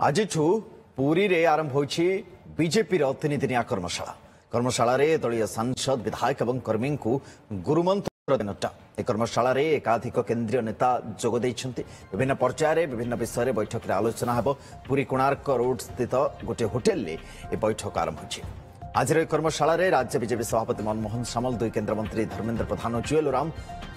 आज पुरी रे आरंभ होइछि बीजेपी रो 3 दिनिया कर्मशाला। कर्मशाला रे दलीय सांसद विधायक एवं कर्मी को गुरुमंत्र दिनटा ए कर्मशाला रे एकाधिक केंद्रीय नेता जोग दैछन्ति। विभिन्न पर्याय विभिन्न विषय बैठक रे आलोचना हेबो। पुरी कोणार्क रोड स्थित गोटे होटेल रे ए बैठक आरंभ होइछि। आज कर्मशाला रे राज्य बीजेपी सभापति मनमोहन सामल, दुई केंद्र मंत्री धर्मेंद्र प्रधान और जुएल ओराम,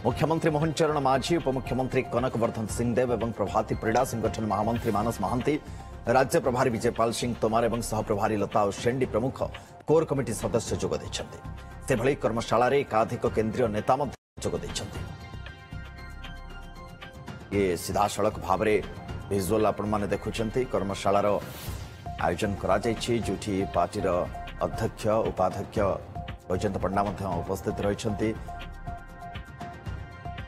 मुख्यमंत्री मोहन चरण माझी, उपमुख्यमंत्री कनकवर्धन सिंहदेव एवं प्रभाती क्रीड़ा संगठन महामंत्री मानस महांती, राज्य प्रभारी विजयपाल सिंह तोमार एवं सहप्रभारी लता शेंडी प्रमुख कोर कमिटी सदस्य जोग दैछन्ति। सेभଳି कर्मशाला रे एकाधिक केंद्रीय नेता जोग दैछन्ति। ये सीधा सड़क भाव में विजुअल आपण माने देखुछन्ति। कर्मशाला रो आयोजन करा जायछि, जोठी पार्टी रो अध्यक्ष उपाध्यक्ष वैजयंत पंडा उपस्थित रही,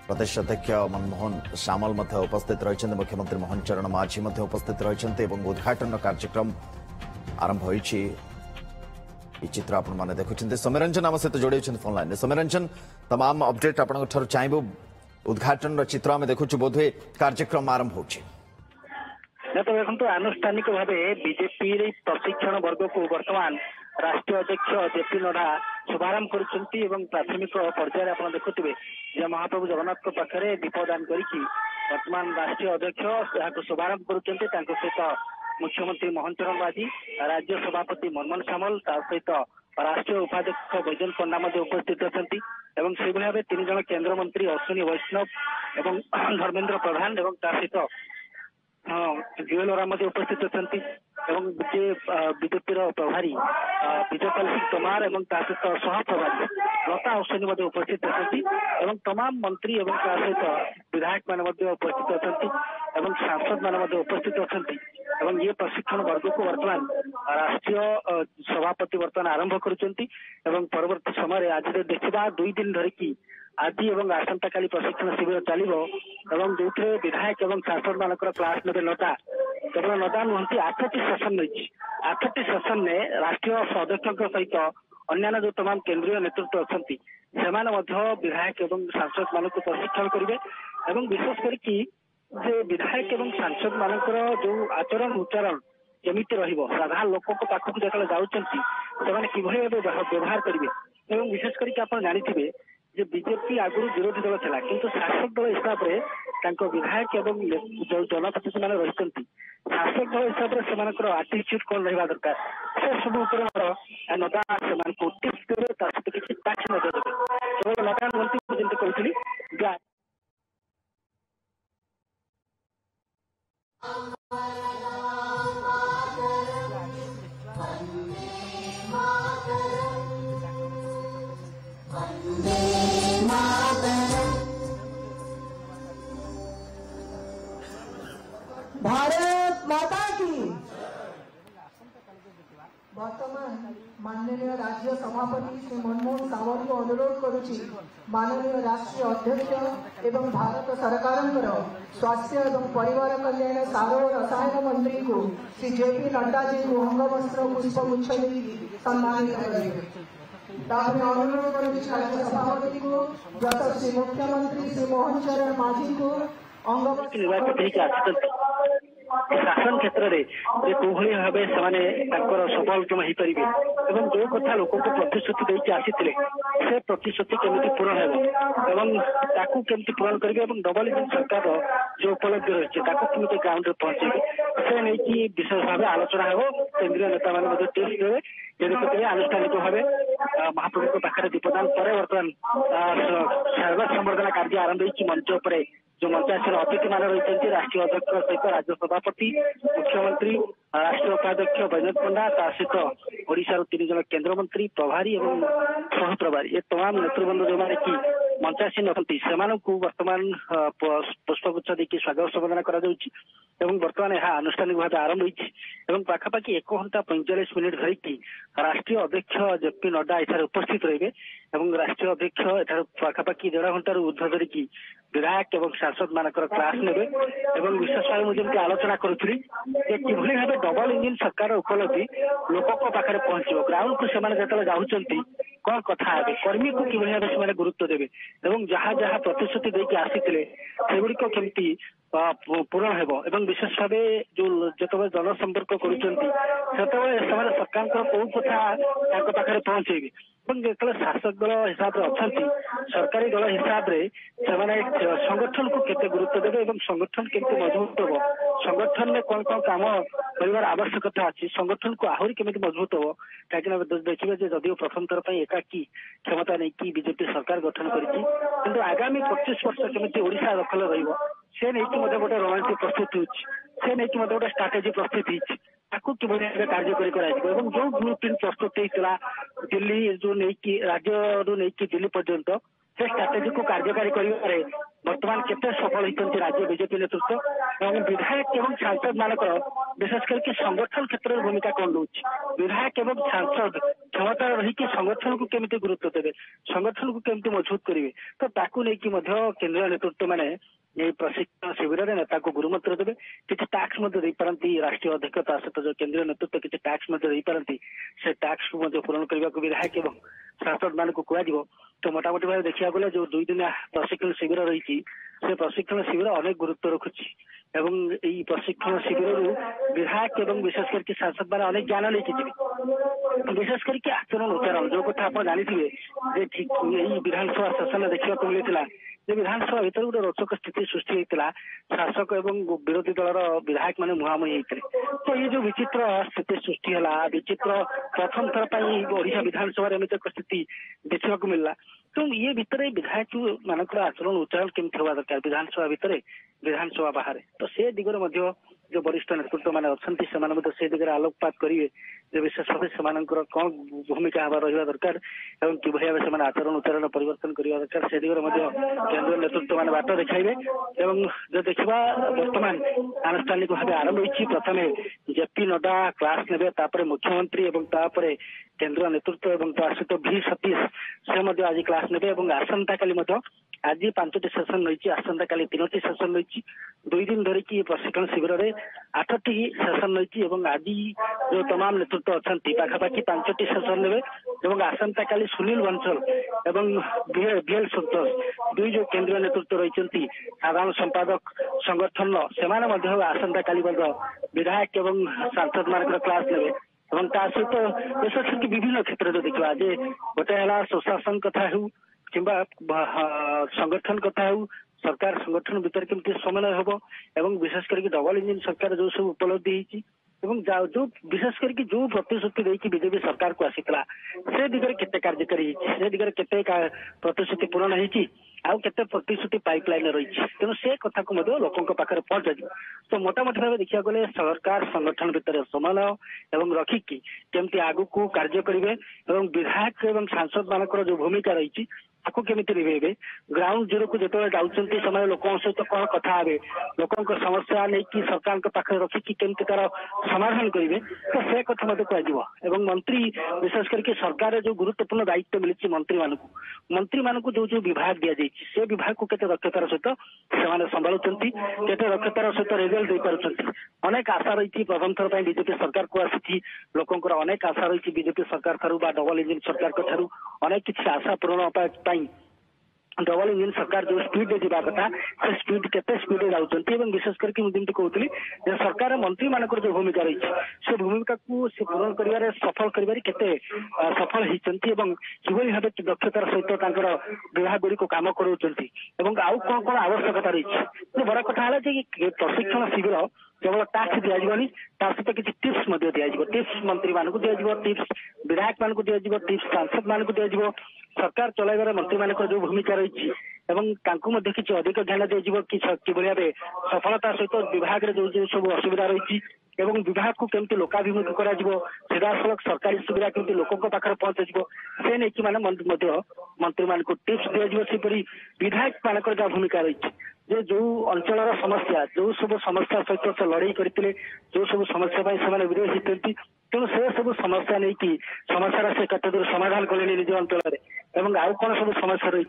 प्रदेश अध्यक्ष मनमोहन सामल उपस्थित रही, मुख्यमंत्री मोहन चरण माझी उपस्थित रही। उद्घाटन कार्यक्रम आरंभ होइछि। चित्र आपण माने देखुछन्ते। सौम्यरंजन आम सहित जोड़े फोन लाइन। सौम्यरंजन, तमाम अपडेट आपण चाहबू। उद्घाटन चित्र आम देखु बोधे कार्यक्रम आरंभ होछि। तो देखो आनुष्ठानिक भाव बीजेपी प्रशिक्षण वर्ग को वर्तमान राष्ट्रीय अध्यक्ष जेपी नड्डा शुभारंभ करुछन्ति। प्राथमिक पर्यायर आप देखुवे महाप्रभु जगन्नाथ पाखे दीपदान करके वर्तमान राष्ट्रीय अध्यक्ष यहाँ शुभारंभ करुछन्ति। सहित मुख्यमंत्री मोहन चरण माझी, राज्य सभापति मनमोहन सामल, सहित राष्ट्रीय उपाध्यक्ष वैजयंत पंडा उपस्थित अच्छी। से भाव 3 जन केंद्र मंत्री अश्विनी वैष्णव एवं धर्मेंद्र प्रधान एवं सहित जुएल ओराम उपस्थित अच्छी। बीजेपी प्रभारी विजयपाल सिंह तोमार एवं सहित सहप्रभारी लता अश्विनी उपस्थित अच्छी। तमाम मंत्री एवं सहित विधायक मान उपस्थित अच्छी एवं सांसद मान उपस्थित अच्छी। ये प्रशिक्षण वर्ग को वर्तमान राष्ट्रीय सभापति वर्तमान आरंभ करुछन्ति। परवर्ती समय आज देखा 2 दिन धरिकी आज एवं आसंता काली प्रशिक्षण शिविर चलो। जो विधायक एवं सांसद मान क्लास ने नड्डा केवल नड्डा नुहति 8टी सेशन नहीं। 8टी सेशन में राष्ट्रीय अध्यक्ष सहित अन्य जो तमाम केंद्रीय नेतृत्व अच्छा से विधायक एवं सांसद मान प्रशिक्षण करेंगे। विशेष करके विधायक एवं सांसद मान जो आचरण उच्चारण केमिति रहिबो, साधारण लोक पाखक जो जाउछन्ति से किभଳି व्यवहार करेंगे। विशेष करके आप जानिथिबे जे बीजेपी आगुरी विरोधी दल था किंतु शासक दल हिसाब से विधायक एवं जो जनप्रतिनिधि मैंने रही शासक दल हिसाब से आटिट्यूड कौन रहा दरकार से सब नड्डा से किसी टैक्स देवे। केवल नड्डा नुहति जमी कहती भारत माता की। वर्तमान माननीय राज्य सभापति श्री मनमोहन सामल को अनुरोध करुछि माननीय राष्ट्रीय अध्यक्ष एवं भारत सरकार स्वास्थ्य एवं परिवार कल्याण सार और रसायन मंत्री को श्री जेपी नड्डा जी को अंगवस्त्र पुष्पगुच्छ सम्मानित करेंगे। अनुरोध करुछि राज्य सभापति को यशस्वी मुख्यमंत्री श्री मोहन चरण माझी को शासन क्षेत्र में कोभली भाव से सफलतम हो पारे और जो कथा लोक को प्रतिश्रुति देके आसी से प्रतिश्रुति केमी पूरण हो केमी पूरण करेंगे। डबल इंजन सरकार जो उपलब्धि रही है ग्राउंड में पहुंचे से नहीं विशेष भाव आलोचना हो। केंद्रीय नेता मैंने टेस्ट देवे। ये देखते आनुष्ठानिक भाव महाप्रभु पाखे दीपदान पर बर्तमान स्वागत संबर्धना कार्य आरंभ हो मंच पर जो मंचासीन अतिथि मान रही राष्ट्रीय अध्यक्ष सहित राज्य सभापति मुख्यमंत्री राष्ट्रीय उपाध्यक्ष वैजयंत पंडा सहित ओडिशार 3 जन केंद्र मंत्री प्रभारी एवं सहप्रभारी ये तमाम नेतृवृंद जो मैंने कि मंचासीन अच्छी से वर्तमान पुष्पगुच्छ देकी स्वागत संबर्धना वर्तमान यह आनुष्ठानिक भाव आरंभ हो पाखापाखि 1 घंटा 45 मिनिट धरिकी राष्ट्रीय अध्यक्ष जेपी नड्डा एठार उपस्थित रहे। राष्ट्रीय अध्यक्ष एठार पाखापाखि 1.5 घंटार ऊर्ध्व धरिकी विधायक एवं सांसद मान क्लास ने विशेष भाव मुझे आलोचना करुँगी किभଳି भाव डबल इंजिन सरकार उपलब्धि लोक पाखे पहुंचो ग्राउंड को से जाऊँच कौन कथा हे कर्मी को किभଳି भाବେ ସେମାନେ ଗୁରୁତ୍ୱ ଦେବେ ଏବଂ ଯାହା ଯାହା ପ୍ରତିଶ୍ରୁତି ଦେଇକି ଆସିଥିଲେ ସେଗୁଡ଼ିକ କେମିତି ପୂରଣ ହେବ ଏବଂ ବିଶେଷ ଭାବେ ଯୋଉ ଯେତେବେଳେ ଜନସମ୍ପର୍କ କରୁଛନ୍ତି ସେତେବେଳେ ସେମାନେ ସରକାରଙ୍କର କୋଉ କଥା ତାଙ୍କ ପାଖରେ ପହଞ୍ଚେଇବେ ଏବଂ ଯେତେବେଳେ ଶାସକ ଦଳ ହିସାବରେ ଅଛନ୍ତି ସରକାରୀ ଦଳ ହିସାବରେ ସେମାନେ ସଂଗଠନକୁ କେତେ ଗୁରୁତ୍ୱ ଦେବେ ଏବଂ ସଂଗଠନ କେମିତି ମଜବୁତ ହେବ ସଂଗଠନରେ କଣ କଣ କାମ କରିବାର ଆବଶ୍ୟକତା ଅଛି ସଂଗଠନକୁ ଆହୁରି କେମିତି ମଜବୁତ ହେବ କାହିଁକି ନା ଦେଖିବେ ଯେ ଯଦିଓ ପ୍ରଥମ ଥର ପାଇଁ ଏକାକି କ୍ଷମତା ନେଇକି ବିଜେପି ସରକାର ଗଠନ କରିଛି କିନ୍ତୁ ଆଗାମୀ 25 ବର୍ଷ କେମିତି ଓଡ଼ିଶା ଦଖଲ ରହିବ ସେ ନେଇକି ମଧ୍ୟ ଗୋଟେ ରଣନୀତି ପ୍ରସ୍ତୁତ ହେଉଛି ସେ ନେଇକି ମଧ୍ୟ ଗୋଟେ ଷ୍ଟ୍ରାଟେଜି ପ୍ରସ୍ତୁତ ହେଇଛି ତାକୁ କିଭଳି ଭାବେ କାର୍ଯ୍ୟକାରୀ କରାଯିବ ଏବଂ ଯୋଉ ବ୍ଲୁ ପ୍ରିଣ୍ଟ ପ୍ରସ୍ତୁତ ହେଇଥିଲା ଦିଲ୍ଲୀ ଯୋଉ ନେଇକି ରାଜ୍ୟରୁ ନେଇକି ଦିଲ୍ଲୀ ପର୍ଯ୍ୟନ୍ତ ସେ ଷ୍ଟ୍ରାଟେଜିକୁ କାର୍ଯ୍ୟକାରୀ କରିବାରେ ବର୍ତ୍ତମାନ କେତେ ସଫଳ ହେଇଛନ୍ତି ରାଜ୍ୟ ବିଜେପି ନେତୃତ୍ୱ ଏବଂ ବିଧାୟକ ଏବଂ ସାଂସଦ ମାନଙ୍କର ବିଶେଷ କରିକି ସଂଗଠନ କ୍ଷେତ୍ରରେ ଭୂମିକା କଣ ରହୁଛି ବିଧାୟକ ଏବଂ ସାଂସଦ କ୍ଷମତା ରହିକି ସଂଗଠନକୁ କେମିତି ଗୁରୁତ୍ୱ ଦେବେ ସଂଗଠନକୁ କେମିତି ମଜବୁତ କରିବେ ତ ତାକୁ ନେଇକି ମଧ୍ୟ କେନ୍ଦ୍ରୀୟ ନେତୃତ୍ୱ ମାନେ এই প্রশিক্ষণ শিবিরের নেতাকে গুরুমন্ত্র দেবে কিছু ট্যাক্স মধ্যে ଦେଇପାରନ୍ତି রাষ্ট্রীয় অধ্যক্ষ তা সହିତ जो কেন্দ্রীয় নেতৃত্ব কিছু ট্যাক্স মধ্যে ଦେଇପାରନ୍ତି ସେ ট্যাক্স କୁ ମଧ୍ୟ ପୂରଣ କରିବାକୁ ବିଧାୟକ ଏବଂ ସାଂସଦ ମାନଙ୍କୁ କୁହାଯିବ ତ ମୋଟାମୋଟି ଭାବେ ଦେଖିବାକୁ ଗଲେ ଯୋଉ 2 ଦିନିଆ ପ୍ରଶିକ୍ଷଣ ଶିବିର ରହିଛି ସେ ପ୍ରଶିକ୍ଷଣ ଶିବିର ଅନେକ ଗୁରୁତ୍ୱ ରଖୁଛି ଏବଂ ଏହି ପ୍ରଶିକ୍ଷଣ ଶିବିରରୁ ବିଧାୟକ ଏବଂ ବିଶେଷ କରିକି ସାଂସଦ ମାନେ ଅନେକ ଜ୍ଞାନ ନେଇକି ଯିବେ ବିଶେଷ କରିକି ଆଚରଣ ଉଚ୍ଚାରଣ ଯୋଉ କଥା ଆପଣ ଜାଣିଥିବେ ଯେ ଠିକ ଏହି ବିଧାନସଭା ସେସନରେ ଦେଖିବାକୁ ମିଳିଥିଲା ଯେ ବିଧାନସଭା ଭିତରେ ଗୋଟେ ରୋଚକ ସ୍ଥିତି ସୃଷ୍ଟି ହେଇଥିଲା ଶାସକ ଏବଂ ବିରୋଧୀ ଦଳର ବିଧାୟକ ମାନେ ମୁହାଁମୁହିଁ ହେଇଥିଲେ ତ ଏଇ ଯୋଉ ବିଚିତ୍ର ସ୍ଥିତି ସୃଷ୍ଟି ହେଲା ବିଚିତ୍ର ପ୍ରଥମ ଥର ପାଇଁ ଓଡ଼ିଶା ବିଧାନସଭାରେ ଏମିତି ଏକ ସ୍ଥିତି ଦେଖିବାକୁ ମିଳିଲା ତ ଇଏ ଭିତରେ ବିଧାୟକ ମାନଙ୍କର ଆଚରଣ ଉଚ୍ଚାରଣ କେମିତି ହେବା ଦରକାର ବିଧାନସଭା ଭିତରେ ବିଧାନସଭା ବାହାରେ ତ ସେ ଦିଗରେ ମଧ୍ୟ जो वरिष्ठ नेतृत्व मैंने अच्छा से दिगरे आलोकपात करेंगे विशेष भाव से कौन भूमिका हवा रहा दरकार और किभली भाव से आचरण उच्चारण परिवर्तन करवा दरकार से दिगरे केंद्रीय नेतृत्व मैंने बाट देखाइबे एवं जो देखा बर्तमान आनुष्ठानिक भाव आरंभ होती प्रथम जेपी नड्डा क्लास ने मुख्यमंत्री और केंद्रीय नेतृत्व और सहित भी सतीश से आज क्लास ने आसंता काली आज 5टी सेसन रही आसंता काली 3टी सेसन रही 2 दिन धरिकी प्रशिक्षण शिविर में 8टी सेसन रही आज जो तमाम नेतृत्व अच्छा पाखापाखि 5टी सेसन ने आसंता काली सुनील बंसल एवं बीएल संतोष 2 जो केंद्रीय नेतृत्व रही साधारण संपादक संगठन से आसंता काली विधायक एवं सांसद मान क्लास ने सहित विशेष विभिन्न क्षेत्र में देखा आज गोटे है सुशासन कथा हो कि संगठन कथा हो सरकार संगठन भितर केमती समन्वय हम एवं विशेष करके डबल इंजिन सरकार जो सब उपलब्धि जो विशेष करके जो प्रतिश्रुति देकी बीजेपी सरकार को आसीला से दिगरे केते कार्यकारी से दिगरे केते प्रतिश्रुति पूरण होती आउ केते प्रतिश्रुति पाइपलाइन रही तेणु से कथा को लोकों पाखे पहुंचा तो मोटामोटी भाव देखा गले सरकार संगठन भितर समन्वय एवं रखिकी केमती आगु को कार्य करेंगे और विधायक एवं सांसद मानकर जो भूमिका रही आपको केमिति निभेबे ग्राउंड जीरो को जो जाउछंती समय लोकों सहित कौन कथा हे लोकों समस्या नहीं कि सरकार के पाखे रखिकी केमती तार समाधान करेंगे तो से कथा मत कह मंत्री विशेष करके सरकार जो गुरुत्वपूर्ण दायित्व मिली मंत्री मान जो जो विभाग दि जाए से विभाग को केते दक्षतार सहित से संभालुंट केते दक्षतार सहित रिजल्ट दे पारुंट अनेक आशा रही प्रथम थर बीजेपी सरकार को आसी लोकंर अनेक आशा रही बीजेपी सरकार ठारू डबल इंजिन सरकार ठारू अनेक किसी आशा पूरण डबल इंजिन सरकार जो स्पीड जा कथा से स्पीड केते स्पीड जाउछंती एवं विशेष करके मुझे कहती सरकार मंत्री मानकर जो भूमिका रही से भूमिका को से पूरण कर सफल कर सफल होती किभली भाव दक्षतार सहित विभाग गुड़ी काम कराउछंती आउ कौन कौन आवश्यकता रही बड़ कथा है प्रशिक्षण शिविर केवल टैक्स दिजानी सहित किसी टिप्स दिज्व टिप्स मंत्री मान दिज्व टिप्स विधायक मान दिज्व टिप्स सांसद मान दिज्व सरकार चलाइबार मंत्री मान जो भूमिका रही किसी अधिक ध्यान दिज्व कि भाव सफलता सहित विभाग जो जो सब असुविधा रही एवं विभाग को केमती लोकाभिमुखी करा सीधासलख सरकारी सुविधा केमती लोकों पाखे पहुंचाଯିव से नहीं कि मंत्री मान टिप्स दिज्व सेपरी विधायक मान जहाँ भूमिका रही जो अंचल समस्या जो सब समस्या सहित से लड़ाई करते जो सब समस्या से विरोध होती तेणु से सब समस्या नहीं कि समस्या से कत दूर समाधान कले निज अंचल में आउ कौन सब समस्या रही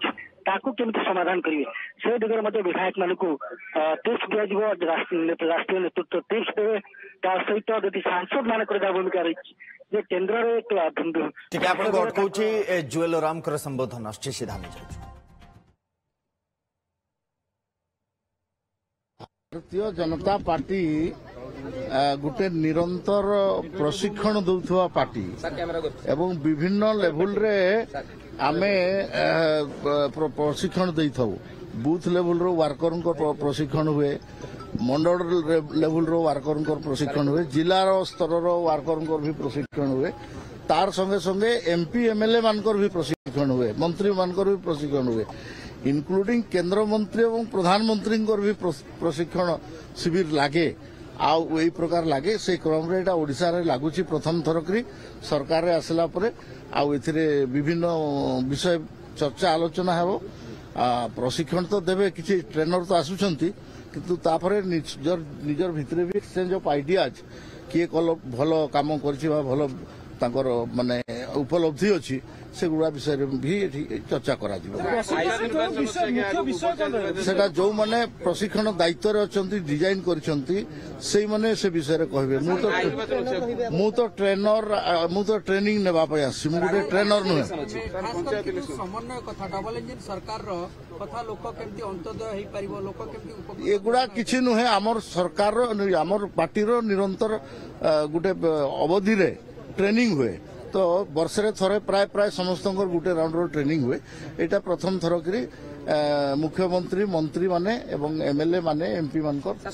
केमती समाधान करेंगे से दिगरे विधायक मान टिप्स दिज्व राष्ट्रीय नेतृत्व टिप्स देवे सहित यदि सांसद मान जहाँ भूमिका रही जे केन्द्र ठीक है आपको अटकाउची जुएल राम संबोधन आसछि सीधा में जाउछु। भारतीय जनता पार्टी गोटे निरंतर प्रशिक्षण दौथुवा पार्टी एवं विभिन्न लेवल रे आमे प्रशिक्षण देइथौ। बूथ लेवल रो वर्कर को प्रशिक्षण हुए, मंडल लेवल रो वर्कर को प्रशिक्षण हुए, जिला स्तर रो वर्कर को भी प्रशिक्षण हुए, तार संगे संगे एमपी एमएलए मानकर भी प्रशिक्षण हुए, मंत्री मानकर भी प्रशिक्षण हुए, इनक्लूडिंग केंद्र मंत्री और प्रधानमंत्री भी प्रशिक्षण शिविर लागे आउ यही प्रकार लगे से क्रम रे ओडिशा रे लागुची प्रथम थर करी सरकार रे आसला परे आउ एथिरे विभिन्न विषय चर्चा आलोचना हेबो। प्रशिक्षण तो देबे किछि ट्रेनर तो आसुचंती किंतु तापरे निजर भितरे भी एक्सचेंज ऑफ आइडियाज किए भल काम करछि बा भल तांकर माने उपलब्धि अछि सेगुड़ा विषय भी चर्चा करा सेटा जो माने प्रशिक्षण दायित्व रे अछंती डिजाइन करछंती सेई माने से विषय कहबे। मु तो ट्रेनिंग नेबा पय आसी मु गुटे ट्रेनर नुहे। समन्वय कथा डबल इंजन सरकार रो कथा लोक केमती अंतोदय हेई परिबो, लोक केमती एगुड़ा किछि नुहे। हमर सरकार रो हमर पार्टी रो निरंतर गुटे अवधि रे ट्रेनिंग हुए तो वर्षे थरे प्राय समस्त गोटे राउंड रो ट्रेनिंग हुए। एटा प्रथम थर करी मुख्यमंत्री मंत्री माने एवं एमएलए माने एमपी मानकर